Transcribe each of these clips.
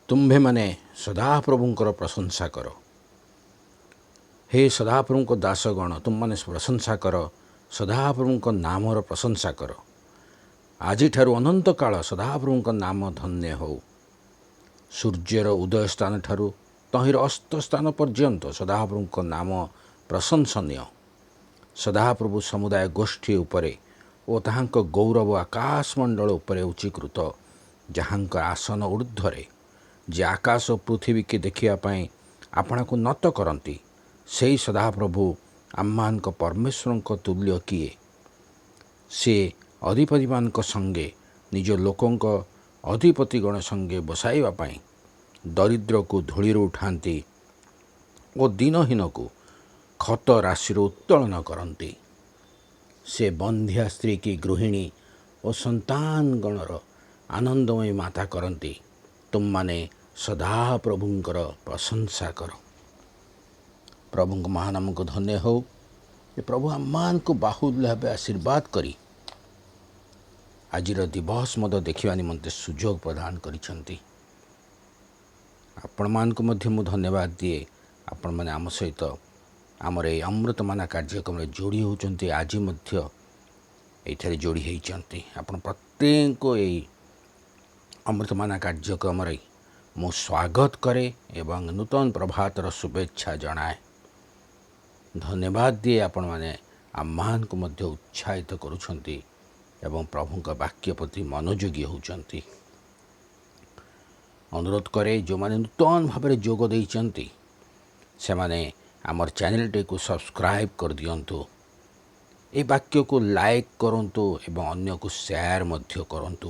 ତୁମ୍ଭେମାନେ ସଦାପ୍ରଭୁଙ୍କର ପ୍ରଶଂସା କର। ହେ ସଦାପ୍ରଭୁଙ୍କ ଦାସଗଣ, ତୁମମାନେ ପ୍ରଶଂସା କର, ସଦାପ୍ରଭୁଙ୍କ ନାମର ପ୍ରଶଂସା କର। ଆଜିଠାରୁ ଅନନ୍ତ କାଳ ସଦାପ୍ରଭୁଙ୍କ ନାମ ଧନ୍ୟ ହେଉ। ସୂର୍ଯ୍ୟର ଉଦୟ ସ୍ଥାନ ଠାରୁ ତହିଁର ଅସ୍ତ ସ୍ଥାନ ପର୍ଯ୍ୟନ୍ତ ସଦାପ୍ରଭୁଙ୍କ ନାମ ପ୍ରଶଂସନୀୟ। ସଦାପ୍ରଭୁ ସମୁଦାୟ ଗୋଷ୍ଠୀ ଉପରେ ଓ ତାହାଙ୍କ ଗୌରବ ଆକାଶମଣ୍ଡଳ ଉପରେ ଉଚ୍ଚୀକୃତ। ଯାହାଙ୍କ ଆସନ ଊର୍ଦ୍ଧ୍ୱରେ, ଯେ ଆକାଶ ଓ ପୃଥିବୀକି ଦେଖିବା ପାଇଁ ଆପଣାକୁ ନତ କରନ୍ତି, ସେହି ସଦାପ୍ରଭୁ ଆମମାନଙ୍କ ପରମେଶ୍ୱରଙ୍କ ତୁଲ୍ୟ କିଏ? ସେ ଅଧିପତିମାନଙ୍କ ସଙ୍ଗେ ନିଜ ଲୋକଙ୍କ ଅଧିପତିଗଣ ସଙ୍ଗେ ବସାଇବା ପାଇଁ ଦରିଦ୍ରକୁ ଧୂଳିରୁ ଉଠାନ୍ତି ଓ ଦିନହୀନକୁ ଖତ ରାଶିରୁ ଉତ୍ତୋଳନ କରନ୍ତି। ସେ ବନ୍ଧ୍ୟା ସ୍ତ୍ରୀ କି ଗୃହିଣୀ ଓ ସନ୍ତାନଗଣର ଆନନ୍ଦମୟୀ ମାତା କରନ୍ତି। ତୁମମାନେ ସଦାପ୍ରଭୁଙ୍କର ପ୍ରଶଂସା କର। ପ୍ରଭୁଙ୍କ ମହାନାମକୁ ଧନ୍ୟ ହେଉ। ଯେ ପ୍ରଭୁ ଆମମାନଙ୍କୁ ବାହୁଲ୍ୟ ଭାବେ ଆଶୀର୍ବାଦ କରି ଆଜିର ଦିବସ ମଧ୍ୟ ଦେଖିବା ନିମନ୍ତେ ସୁଯୋଗ ପ୍ରଦାନ କରିଛନ୍ତି। ଆପଣମାନଙ୍କୁ ମଧ୍ୟ ମୁଁ ଧନ୍ୟବାଦ ଦିଏ। ଆପଣମାନେ ଆମ ସହିତ ଆମର ଏହି ଅମୃତମାନା କାର୍ଯ୍ୟକ୍ରମରେ ଯୋଡ଼ି ହେଉଛନ୍ତି। ଆଜି ମଧ୍ୟ ଏଇଠାରେ ଯୋଡ଼ି ହୋଇଛନ୍ତି। ଆପଣ ପ୍ରତ୍ୟେକ ଏହି ଅମୃତମାନା କାର୍ଯ୍ୟକ୍ରମରେ ମୁଁ ସ୍ୱାଗତ କରେ ଏବଂ ନୂତନ ପ୍ରଭାତର ଶୁଭେଚ୍ଛା ଜଣାଏ। ଧନ୍ୟବାଦ ଦିଏ। ଆପଣମାନେ ଆମମାନଙ୍କୁ ମଧ୍ୟ ଉତ୍ସାହିତ କରୁଛନ୍ତି ଏବଂ ପ୍ରଭୁଙ୍କ ବାକ୍ୟ ପ୍ରତି ମନୋଯୋଗୀ ହେଉଛନ୍ତି। ଅନୁରୋଧ କରେ, ଯେଉଁମାନେ ନୂତନ ଭାବରେ ଯୋଗ ଦେଇଛନ୍ତି ସେମାନେ ଆମର ଚ୍ୟାନେଲଟିକୁ ସବସ୍କ୍ରାଇବ୍ କରିଦିଅନ୍ତୁ। ଏ ବାକ୍ୟକୁ ଲାଇକ୍ କରନ୍ତୁ ଏବଂ ଅନ୍ୟକୁ ସେୟାର ମଧ୍ୟ କରନ୍ତୁ।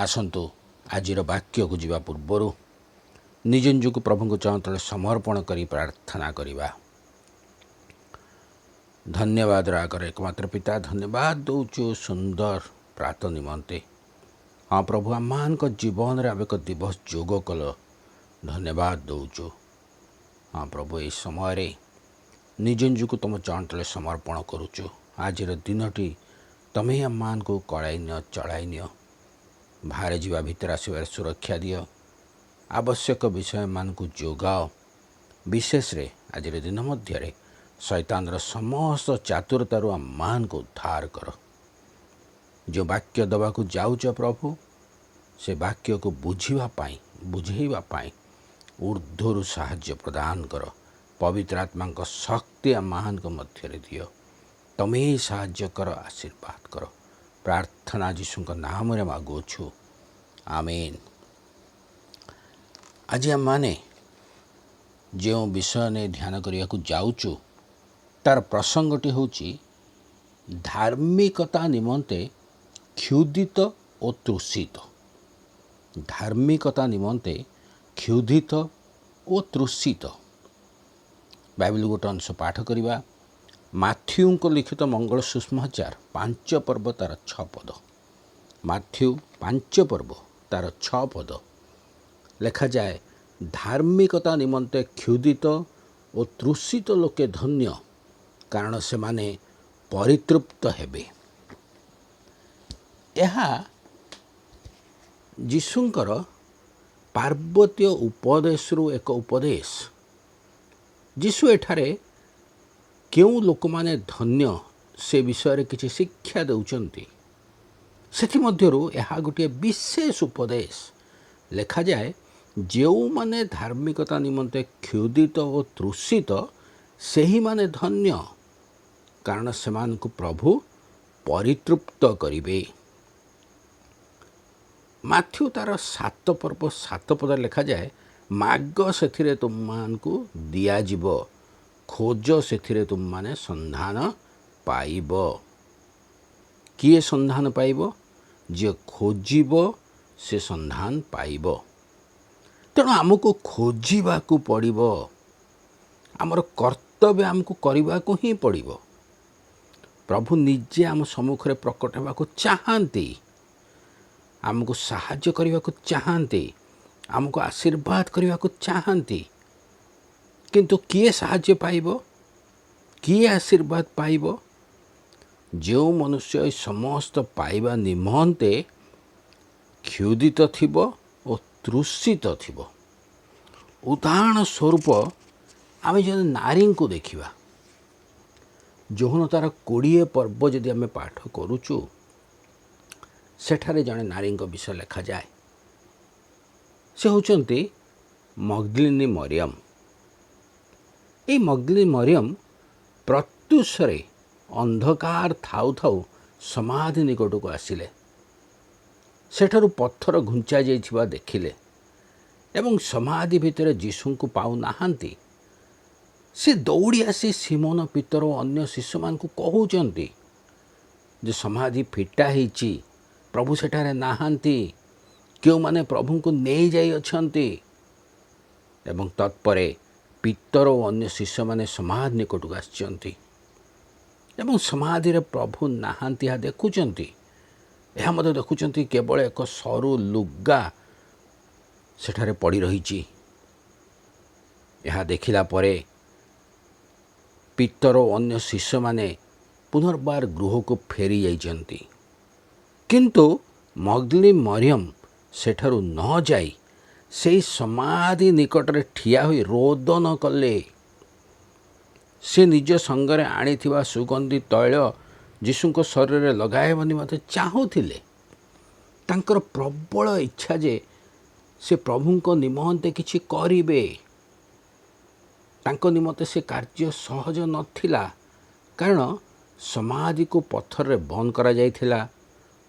ଆସନ୍ତୁ ଆଜିର ବାକ୍ୟକୁ ଯିବା ପୂର୍ବରୁ ନିଜ ନିଜକୁ ପ୍ରଭୁଙ୍କ ଚରଣରେ ସମର୍ପଣ କରି ପ୍ରାର୍ଥନା କରିବା। ଧନ୍ୟବାଦ ରାଗରେ ଏକମାତ୍ର ପିତା, ଧନ୍ୟବାଦ ଦେଉଛୁ ସୁନ୍ଦର ପ୍ରାତ ନିମନ୍ତେ। ହଁ ପ୍ରଭୁ, ଆମମାନଙ୍କ ଜୀବନରେ ଆମେ ଏକ ଦିବସ ଯୋଗ କଲ, ଧନ୍ୟବାଦ ଦେଉଛୁ। ହଁ ପ୍ରଭୁ, ଏହି ସମୟରେ ନିଜ ନିଜକୁ ତୁମ ଚରଣରେ ସମର୍ପଣ କରୁଛୁ। ଆଜିର ଦିନଟି ତୁମେ ଆମମାନଙ୍କୁ କଳାଇ ନିଅ, ଚଳାଇ ନିଅ। ବାହାରେ ଯିବା ଭିତରେ ଆସିବାରେ ସୁରକ୍ଷା ଦିଅ। ଆବଶ୍ୟକ ବିଷୟମାନଙ୍କୁ ଯୋଗାଅ। ବିଶେଷରେ ଆଜିର ଦିନ ମଧ୍ୟରେ ଶୈତାନର ସମସ୍ତ ଚାତୁରତାରୁ ଆମମାନଙ୍କୁ ଉଦ୍ଧାର କର। ଯେଉଁ ବାକ୍ୟ ଦେବାକୁ ଯାଉଛ ପ୍ରଭୁ, ସେ ବାକ୍ୟକୁ ବୁଝେଇବା ପାଇଁ ଊର୍ଦ୍ଧ୍ୱରୁ ସାହାଯ୍ୟ ପ୍ରଦାନ କର। ପବିତ୍ର ଆତ୍ମାଙ୍କ ଶକ୍ତି ଆମମାନଙ୍କ ମଧ୍ୟରେ ଦିଅ। ତୁମେ ସାହାଯ୍ୟ କର, ଆଶୀର୍ବାଦ କର। ପ୍ରାର୍ଥନା ଯୀଶୁଙ୍କ ନାମରେ ମାଗୁଅଛୁ, ଆମେନ୍। ଆଜି ଆମମାନେ ଯେଉଁ ବିଷୟ ନେଇ ଧ୍ୟାନ କରିବାକୁ ଯାଉଛୁ ତାର ପ୍ରସଙ୍ଗଟି ହେଉଛି ଧାର୍ମିକତା ନିମନ୍ତେ କ୍ଷୁଧିତ ଓ ତୃଷିତ। ଧାର୍ମିକତା ନିମନ୍ତେ କ୍ଷୁଧିତ ଓ ତୃଷିତ। ବାଇବେଲ ଗୋଟେ ଅଂଶ ପାଠ କରିବା। ମାଥ୍ୟୁଙ୍କ ଲିଖିତ ମଙ୍ଗଳ ସୁସମାଚାର 5 ପର୍ବ ତାର 6 ପଦ। ମାଥ୍ୟୁ 5 ପର୍ବ ତାର 6 ପଦ ଲେଖାଯାଏ, ଧାର୍ମିକତା ନିମନ୍ତେ କ୍ଷୁଧିତ ଓ ତୃଷିତ ଲୋକେ ଧନ୍ୟ, କାରଣ ସେମାନେ ପରିତୃପ୍ତ ହେବେ। ଏହା ଯୀଶୁଙ୍କର ପାର୍ବତୀୟ ଉପଦେଶରୁ ଏକ ଉପଦେଶ। ଯୀଶୁ ଏଠାରେ କେଉଁ ଲୋକମାନେ ଧନ୍ୟ ସେ ବିଷୟରେ କିଛି ଶିକ୍ଷା ଦେଉଛନ୍ତି। ସେଥିମଧ୍ୟରୁ ଏହା ଗୋଟିଏ ବିଶେଷ ଉପଦେଶ। ଲେଖାଯାଏ, ଯେଉଁମାନେ ଧାର୍ମିକତା ନିମନ୍ତେ କ୍ଷୁଧିତ ଓ ତୃଷିତ ସେହିମାନେ ଧନ୍ୟ, କାରଣ ସେମାନଙ୍କୁ ପ୍ରଭୁ ପରିତୃପ୍ତ କରିବେ। ମାଥ୍ୟୁ ତାର 7 ପର୍ବ 7 ପଦରେ ଲେଖାଯାଏ, ମାଗ ସେଥିରେ ତୁମମାନଙ୍କୁ ଦିଆଯିବ, ଖୋଜ ସେଥିରେ ତୁମମାନେ ସନ୍ଧାନ ପାଇବ। କିଏ ସନ୍ଧାନ ପାଇବ? ଯିଏ ଖୋଜିବ ସେ ସନ୍ଧାନ ପାଇବ। ତେଣୁ ଆମକୁ ଖୋଜିବାକୁ ପଡ଼ିବ। ଆମର କର୍ତ୍ତବ୍ୟ ଆମକୁ କରିବାକୁ ହିଁ ପଡ଼ିବ। ପ୍ରଭୁ ନିଜେ ଆମ ସମ୍ମୁଖରେ ପ୍ରକଟ ହେବାକୁ ଚାହାନ୍ତି, ଆମକୁ ସାହାଯ୍ୟ କରିବାକୁ ଚାହାନ୍ତି, ଆମକୁ ଆଶୀର୍ବାଦ କରିବାକୁ ଚାହାନ୍ତି। କିନ୍ତୁ କିଏ ସାହାଯ୍ୟ ପାଇବ? କିଏ ଆଶୀର୍ବାଦ ପାଇବ? ଯେଉଁ ମନୁଷ୍ୟ ଏହି ସମସ୍ତ ପାଇବା ନିମନ୍ତେ କ୍ଷୁଧିତ ଥିବ ଓ ତୃଷିତ ଥିବ। ଉଦାହରଣ ସ୍ୱରୂପ ଆମେ ଯଦି ନାରୀଙ୍କୁ ଦେଖିବା, ଯୌନ ତାର 20 ପର୍ବ ଯଦି ଆମେ ପାଠ କରୁଛୁ, ସେଠାରେ ଜଣେ ନାରୀଙ୍କ ବିଷୟ ଲେଖାଯାଏ। ସେ ହେଉଛନ୍ତି ମଗ୍ଦଲିନୀ ମରିୟମ। এই ମଗ୍ଦଲିନୀ ମରିୟମ ପ୍ରତ୍ୟୁଷରେ ଅନ୍ଧକାର ଥାଉ ଥାଉ ସମାଧି ନିକଟକୁ ଆସିଲେ। ସେଠାରୁ ପଥର ଘୁଞ୍ଚା ଯାଇଥିବା ଦେଖିଲେ ଏବଂ ସମାଧି ଭିତରେ ଯୀଶୁଙ୍କୁ ପାଉନାହାନ୍ତି। ସେ ଦୌଡ଼ି ଆସି ସିମୋନ ପିତର ଓ ଅନ୍ୟ ଶିଶୁମାନଙ୍କୁ କହୁଛନ୍ତି ଯେ ସମାଧି ଫିଟା ହେଇଛି, ପ୍ରଭୁ ସେଠାରେ ନାହାନ୍ତି, କେଉଁମାନେ ପ୍ରଭୁଙ୍କୁ ନେଇଯାଇଅଛନ୍ତି। ଏବଂ ତତ୍ପରେ ପିତର ଓ ଅନ୍ୟ ଶିଷ୍ୟମାନେ ସମାଧି ନିକଟକୁ ଆସିଛନ୍ତି ଏବଂ ସମାଧିରେ ପ୍ରଭୁ ନାହାନ୍ତି ଏହା ଦେଖୁଛନ୍ତି। ଏହା ମଧ୍ୟ ଦେଖୁଛନ୍ତି କେବଳ ଏକ ସରୁ ଲୁଗା ସେଠାରେ ପଡ଼ି ରହିଛି। ଏହା ଦେଖିଲା ପରେ ପିତର ଓ ଅନ୍ୟ ଶିଷ୍ୟମାନେ ପୁନର୍ବାର ଗୃହକୁ ଫେରି ଯାଇଛନ୍ତି। କିନ୍ତୁ ମଗ୍ଦଲିନୀ ମରିୟମ ସେଠାରୁ ନ ଯାଇ ସେହି ସମାଧି ନିକଟରେ ଠିଆ ହୋଇ ରୋଦନ କଲେ। ସେ ନିଜ ସଙ୍ଗରେ ଆଣିଥିବା ସୁଗନ୍ଧି ତୈଳ ଯୀଶୁଙ୍କ ଶରୀରରେ ଲଗାଇବା ନିମନ୍ତେ ଚାହୁଁଥିଲେ। ତାଙ୍କର ପ୍ରବଳ ଇଚ୍ଛା ଯେ ସେ ପ୍ରଭୁଙ୍କ ନିମନ୍ତେ କିଛି କରିବେ। ତାଙ୍କ ନିମନ୍ତେ ସେ କାର୍ଯ୍ୟ ସହଜ ନଥିଲା, କାରଣ ସମାଧିକୁ ପଥରରେ ବନ୍ଦ କରାଯାଇଥିଲା।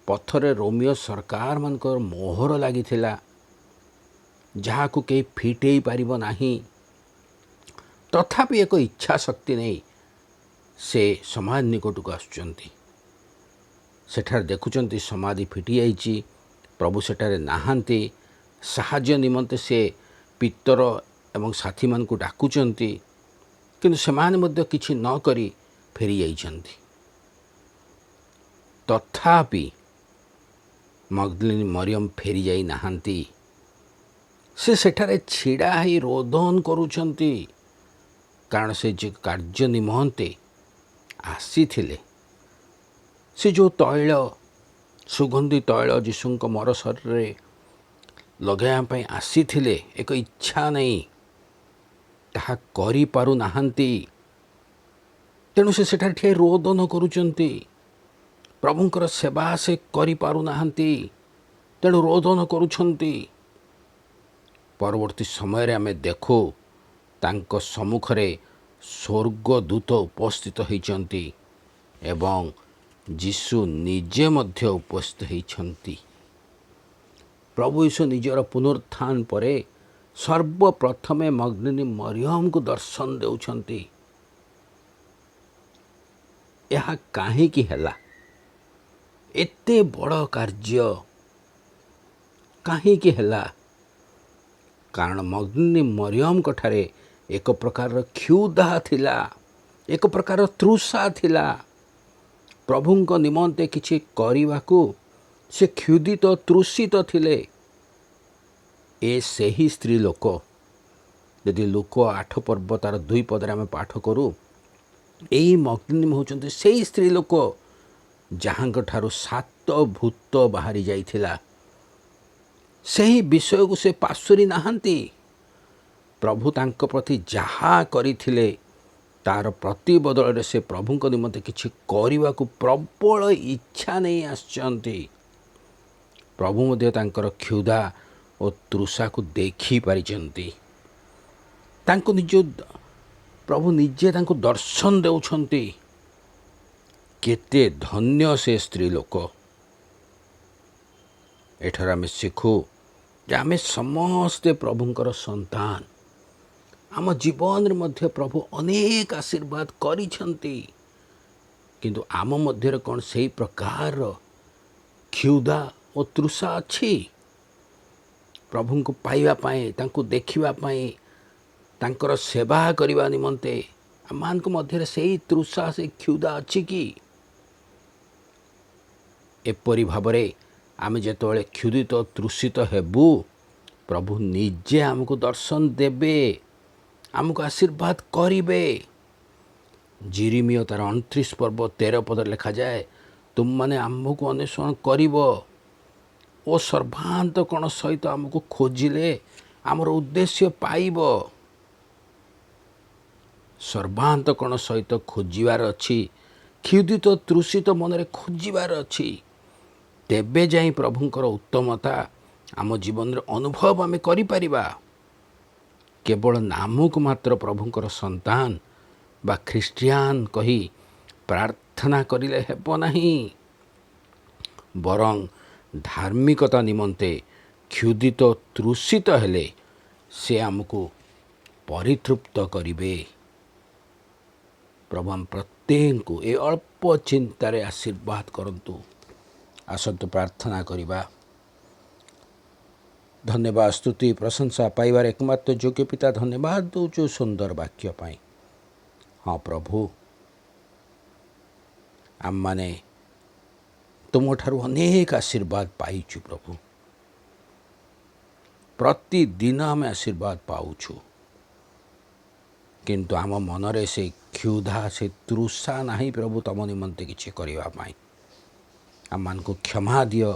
ପଥରରେ ରୋମିଓ ସରକାରମାନଙ୍କର ମୋହର ଲାଗିଥିଲା, ଯାହାକୁ କେହି ଫିଟେଇ ପାରିବ ନାହିଁ। ତଥାପି ଏକ ଇଚ୍ଛା ଶକ୍ତି ନେଇ ସେ ସମାଧି ନିକଟକୁ ଆସୁଛନ୍ତି। ସେଠାରେ ଦେଖୁଛନ୍ତି ସମାଧି ଫିଟିଯାଇଛି, ପ୍ରଭୁ ସେଠାରେ ନାହାନ୍ତି। ସାହାଯ୍ୟ ନିମନ୍ତେ ସେ ପିତର ଏବଂ ସାଥୀମାନଙ୍କୁ ଡାକୁଛନ୍ତି, କିନ୍ତୁ ସେମାନେ ମଧ୍ୟ କିଛି ନ କରି ଫେରି ଯାଇଛନ୍ତି। ତଥାପି ମଗ୍ଦଲିନୀ ମରିୟମ ଫେରି ଯାଇ ନାହାନ୍ତି। ସେ ସେଠାରେ ଛିଡ଼ା ହୋଇ ରୋଦନ କରୁଛନ୍ତି, କାରଣ ସେ ଯେ କାର୍ଯ୍ୟ ନିମନ୍ତେ ଆସିଥିଲେ, ସେ ଯେଉଁ ତୈଳ ସୁଗନ୍ଧି ତୈଳ ଯୀଶୁଙ୍କ ମର ଶରୀରରେ ଲଗାଇବା ପାଇଁ ଆସିଥିଲେ, ଏକ ଇଚ୍ଛା ନେଇ ତାହା କରିପାରୁନାହାନ୍ତି। ତେଣୁ ସେ ସେଠାରେ ଠିଆ ରୋଦନ କରୁଛନ୍ତି। ପ୍ରଭୁଙ୍କର ସେବା ସେ କରିପାରୁନାହାନ୍ତି, ତେଣୁ ରୋଦନ କରୁଛନ୍ତି। ପରବର୍ତ୍ତୀ ସମୟରେ ଆମେ ଦେଖୁ ତାଙ୍କ ସମ୍ମୁଖରେ ସ୍ୱର୍ଗଦୂତ ଉପସ୍ଥିତ ହୋଇଛନ୍ତି ଏବଂ ଯୀଶୁ ନିଜେ ମଧ୍ୟ ଉପସ୍ଥିତ ହୋଇଛନ୍ତି। ପ୍ରଭୁ ଯୀଶୁ ନିଜର ପୁନରୁତ୍ଥାନ ପରେ ସର୍ବପ୍ରଥମେ ମଗ୍ଦଲିନୀ ମରିୟମଙ୍କୁ ଦର୍ଶନ ଦେଉଛନ୍ତି। ଏହା କାହିଁକି ହେଲା? ଏତେ ବଡ଼ କାର୍ଯ୍ୟ କାହିଁକି ହେଲା? କାରଣ ମଗ୍ଦଲିନୀ ମରିୟମଙ୍କ ଠାରେ ଏକ ପ୍ରକାରର କ୍ଷୁଧା ଥିଲା, ଏକ ପ୍ରକାରର ତୃଷା ଥିଲା। ପ୍ରଭୁଙ୍କ ନିମନ୍ତେ କିଛି କରିବାକୁ ସେ କ୍ଷୁଧିତ ତୃଷିତ ଥିଲେ। ଏ ସେହି ସ୍ତ୍ରୀ ଲୋକ, ଯଦି ଲୁକ 8 ପର୍ବ ତାର 2 ପଦରେ ଆମେ ପାଠ କରୁ, ଏଇ ମଗ୍ଦଲିନୀ ହେଉଛନ୍ତି ସେହି ସ୍ତ୍ରୀ ଲୋକ ଯାହାଙ୍କ ଠାରୁ 7 ଭୂତ ବାହାରି ଯାଇଥିଲା। ସେହି ବିଷୟକୁ ସେ ପାଶୋରି ନାହାନ୍ତି। ପ୍ରଭୁ ତାଙ୍କ ପ୍ରତି ଯାହା କରିଥିଲେ ତାର ପ୍ରତିବଦଳରେ ସେ ପ୍ରଭୁଙ୍କ ନିମନ୍ତେ କିଛି କରିବାକୁ ପ୍ରବଳ ଇଚ୍ଛା ନେଇ ଆସିଛନ୍ତି। ପ୍ରଭୁ ମଧ୍ୟ ତାଙ୍କର କ୍ଷୁଧା ଓ ତୃଷାକୁ ଦେଖିପାରିଛନ୍ତି। ତାଙ୍କୁ ପ୍ରଭୁ ନିଜେ ତାଙ୍କୁ ଦର୍ଶନ ଦେଉଛନ୍ତି। କେତେ ଧନ୍ୟ ସେ ସ୍ତ୍ରୀ ଲୋକ। ଏଠାରେ ଆମେ ଶିଖୁ ଯେ ଆମେ ସମସ୍ତେ ପ୍ରଭୁଙ୍କର ସନ୍ତାନ। ଆମ ଜୀବନରେ ମଧ୍ୟ ପ୍ରଭୁ ଅନେକ ଆଶୀର୍ବାଦ କରିଛନ୍ତି, କିନ୍ତୁ ଆମ ମଧ୍ୟରେ କ'ଣ ସେହି ପ୍ରକାରର କ୍ଷୁଧା ଓ ତୃଷା ଅଛି? ପ୍ରଭୁଙ୍କୁ ପାଇବା ପାଇଁ, ତାଙ୍କୁ ଦେଖିବା ପାଇଁ, ତାଙ୍କର ସେବା କରିବା ନିମନ୍ତେ ଆମମାନଙ୍କ ମଧ୍ୟରେ ସେହି ତୃଷା, ସେହି କ୍ଷୁଧା ଅଛି କି? ଏପରି ଭାବରେ ଆମେ ଯେତେବେଳେ କ୍ଷୁଧିତ ତୃଷିତ ହେବୁ, ପ୍ରଭୁ ନିଜେ ଆମକୁ ଦର୍ଶନ ଦେବେ, ଆମକୁ ଆଶୀର୍ବାଦ କରିବେ। ଜିରିମିୟ ତାର 29 ପର୍ବ 13 ପଦରେ ଲେଖାଯାଏ, ତୁମମାନେ ଆମ୍ଭକୁ ଅନ୍ୱେଷଣ କରିବ, ଓ ସର୍ବାନ୍ତକରଣ ସହିତ ଆମକୁ ଖୋଜିଲେ ଆମର ଉଦ୍ଦେଶ୍ୟ ପାଇବ। ସର୍ବାନ୍ତକରଣ ସହିତ ଖୋଜିବାର ଅଛି, କ୍ଷୁଧିତ ତୃଷିତ ମନରେ ଖୋଜିବାର ଅଛି। ତେବେ ଯାଇ ପ୍ରଭୁଙ୍କର ଉତ୍ତମତା ଆମ ଜୀବନରେ ଅନୁଭବ ଆମେ କରିପାରିବା। କେବଳ ନାମକୁ ମାତ୍ର ପ୍ରଭୁଙ୍କର ସନ୍ତାନ ବା ଖ୍ରୀଷ୍ଟିଆନ କହି ପ୍ରାର୍ଥନା କରିଲେ ହେବ ନାହିଁ, ବରଂ ଧାର୍ମିକତା ନିମନ୍ତେ କ୍ଷୁଧିତ ତୃଷିତ ହେଲେ ସେ ଆମକୁ ପରିତୃପ୍ତ କରିବେ। ପ୍ରଭୁ ଆମ ପ୍ରତ୍ୟେକଙ୍କୁ ଏ ଅଳ୍ପ ଚିନ୍ତାରେ ଆଶୀର୍ବାଦ କରନ୍ତୁ। ଆସନ୍ତୁ ପ୍ରାର୍ଥନା କରିବା। ଧନ୍ୟବାଦ, ସ୍ତୁତି, ପ୍ରଶଂସା ପାଇବାର ଏକମାତ୍ର ଯୋଗ୍ୟ ପିତା, ଧନ୍ୟବାଦ ଦେଉଛୁ ସୁନ୍ଦର ବାକ୍ୟ ପାଇଁ। ହଁ ପ୍ରଭୁ, ଆମମାନେ ତୁମଠାରୁ ଅନେକ ଆଶୀର୍ବାଦ ପାଇଛୁ ପ୍ରଭୁ। ପ୍ରତିଦିନ ଆମେ ଆଶୀର୍ବାଦ ପାଉଛୁ, କିନ୍ତୁ ଆମ ମନରେ ସେ କ୍ଷୁଧା, ସେ ତୃଷା ନାହିଁ ପ୍ରଭୁ ତୁମ ନିମନ୍ତେ କିଛି କରିବା ପାଇଁ। ଆମମାନଙ୍କୁ କ୍ଷମା ଦିଅ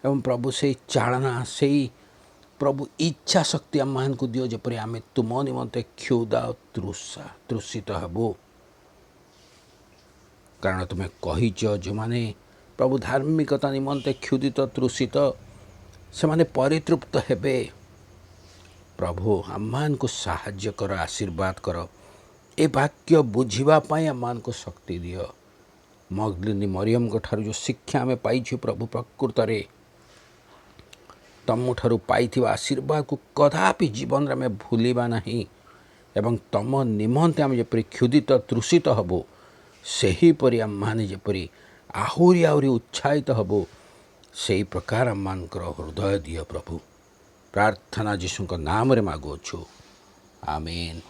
ଏବଂ ପ୍ରଭୁ ସେଇ ଚାଳନା, ସେଇ ପ୍ରଭୁ ଇଚ୍ଛା ଶକ୍ତି ଆମମାନଙ୍କୁ ଦିଅ, ଯେପରି ଆମେ ତୁମ ନିମନ୍ତେ କ୍ଷୁଧା ଓ ତୃଷିତ ହେବୁ। କାରଣ ତୁମେ କହିଛ, ଯେଉଁମାନେ ପ୍ରଭୁ ଧାର୍ମିକତା ନିମନ୍ତେ କ୍ଷୁଧିତ ତୃଷିତ, ସେମାନେ ପରିତୃପ୍ତ ହେବେ। ପ୍ରଭୁ ଆମମାନଙ୍କୁ ସାହାଯ୍ୟ କର, ଆଶୀର୍ବାଦ କର। ଏ ବାକ୍ୟ ବୁଝିବା ପାଇଁ ଆମମାନଙ୍କୁ ଶକ୍ତି ଦିଅ। ମଗ୍ଦଲିନୀ ମରିୟମଙ୍କ ଠାରୁ ଯେଉଁ ଶିକ୍ଷା ଆମେ ପାଇଛୁ ପ୍ରଭୁ, ପ୍ରକୃତରେ ତମଠାରୁ ପାଇଥିବା ଆଶୀର୍ବାଦକୁ କଦାପି ଜୀବନରେ ଆମେ ଭୁଲିବା ନାହିଁ ଏବଂ ତମ ନିମନ୍ତେ ଆମେ ଯେପରି କ୍ଷୁଧିତ ତୃଷିତ ହେବୁ, ସେହିପରି ଆମମାନେ ଯେପରି ଆହୁରି ଆହୁରି ଉତ୍ସାହିତ ହେବୁ, ସେହି ପ୍ରକାର ଆମମାନଙ୍କର ହୃଦୟ ଦିଅ ପ୍ରଭୁ। ପ୍ରାର୍ଥନା ଯୀଶୁଙ୍କ ନାମରେ ମାଗୁଅଛୁ, ଆମେନ୍।